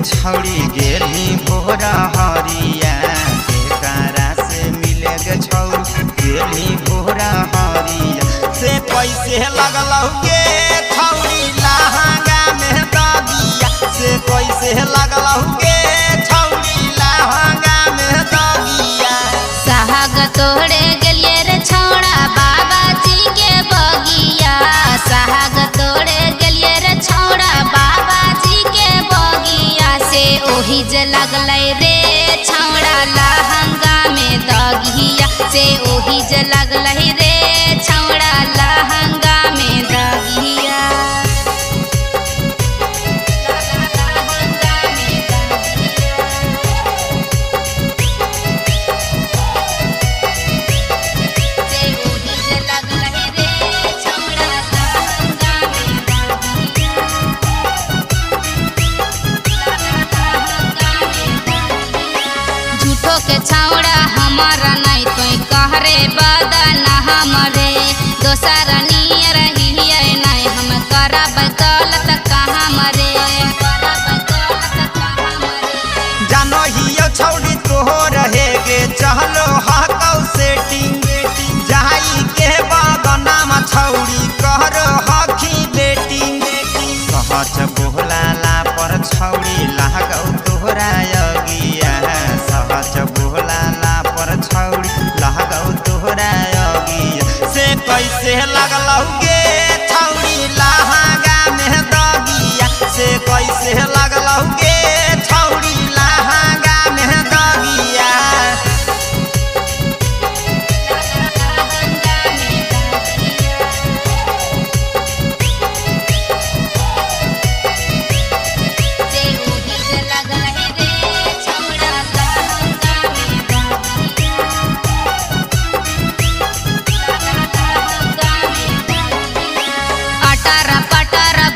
छौड़ी गेली भोरा हरिया केकरा से मिले गे छौड़ी गेली भोरा हरिया से कैसे लगलौ गे छौड़ी लहंगा में दगिया से कैसे लगलौ गे छौड़ी लहंगा में दगिया। साहग तोड़े गेलिए रे छौड़ा बाबा जी के बगिया साहग तोड़े गेलिए रे छौड़ा बाबा जी के बगिया से ओही जे लगलै रे छौड़ा लहंगा में दगिया से ओही जे लगलै रे छौड़ा लहंगा में दगिया। के छौड़ा हमारा नहीं तो कहरे बदना हमरे दोसर नियर हिए नहीं हम करब गलत कहाँ मरे जानो हियो छौड़ी तोहर हे गे चहलो हकौ सेटिंग जाई के बगना में छौड़ी कहरो हखी बेटिंग सहज बोलाला पर छौड़ी लागौ तोहरा अगिया सहज बोलाला पर छौड़ी लागौ तोहरा अगिया से कैसे लगलौ गे छौड़ी लहंगा में दगिया से कैसे लगलौ गे छौड़ी लहंगा में दगिया।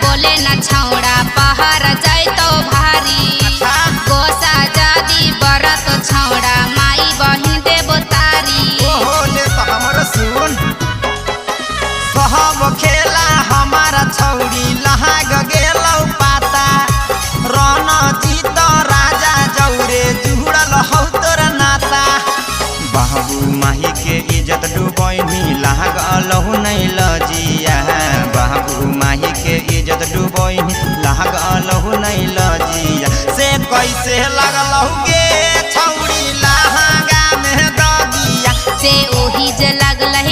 बोले न छौड़ा पहाड़ जाय तो भारी गोसा जादी बरत छौड़ा माई बहिन देबो तारी ओले तो हमर सुन सहब खेला हमारा छौड़ी लहाग गेलौ पाता रन जीत राजा जौरे जुड़ल हौ तोर नाता बाबू माही के इज्जत डुबैनी लागलहु नहीं लजिया बाबू माही के इज्जत डुबैनी लागलहु नहीं लजिया से कैसे लगलौ गे छौड़ी लहंगा में दगिया से ओही जे लगलै